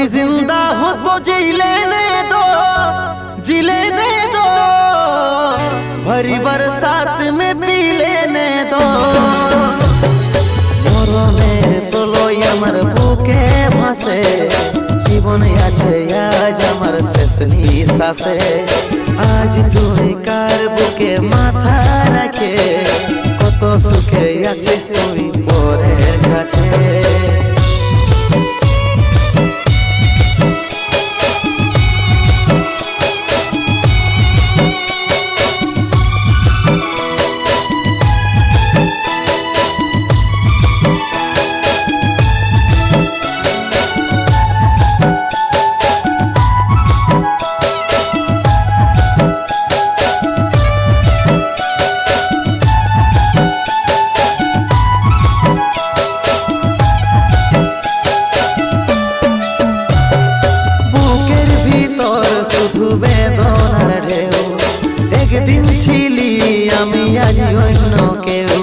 अभी जिंदा हो तो जी लेने दो, जी लेने दो, भरी बरसात में पी लेने दो। মরণের তলয় আমার বুকে ভাসে, জীবন আছে আজ আমার শেষ নিঃশ্বাসে। আজ তুই কার বুকে মাথা রাখে, কত সুখে আছিস তুই পরের কাছে। শুধু বেদনার ঢেউ, একদিন ছিলি আমি আজ অন্য কেউ।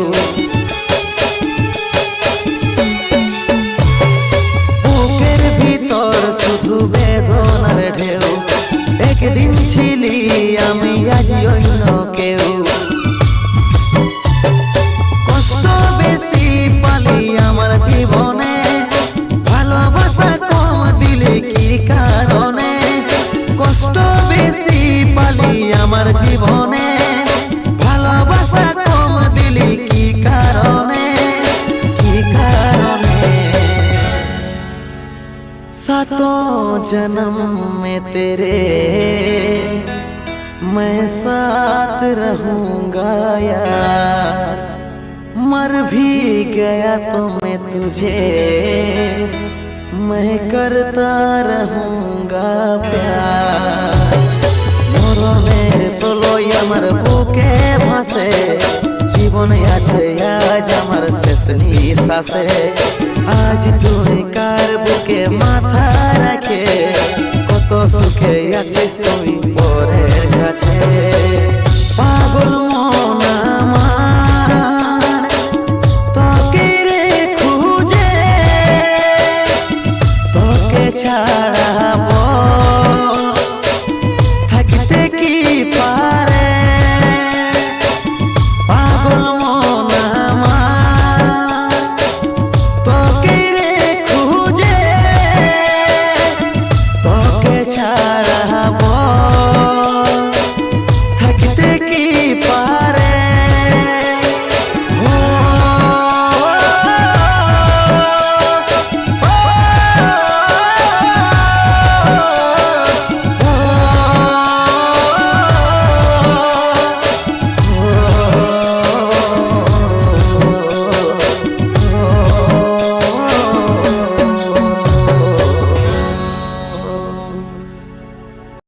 বুকের ভিতর শুধু বেদনার ঢেউ, একদিন ছিলি আমি আজ অন্য কেউ। কষ্ট বেশি পালি আমার জীবনে, ভালোবাসা কম দিলে কি কারণে? কষ্ট বেশি পালি আমার জীবনে, ভালোবাসা কম দিলি কি কারণে? কি কারণে? सातों जन्म में तेरे मैं साथ रहूंगा यार, मर भी गया तो मैं तुझे मैं करता रहूंगा प्यार। মরণের তলয় আমার বুকে ভাসে, জীবন আছে আজ আমার শেষ নিঃশ্বাসে। আজ তুই কার বুকে মাথা রাখে, কত সুখে আছিস তুই পরের কাছে। পাগল মন আমার তোকে রে খুঁজে, তোকে ছাড়া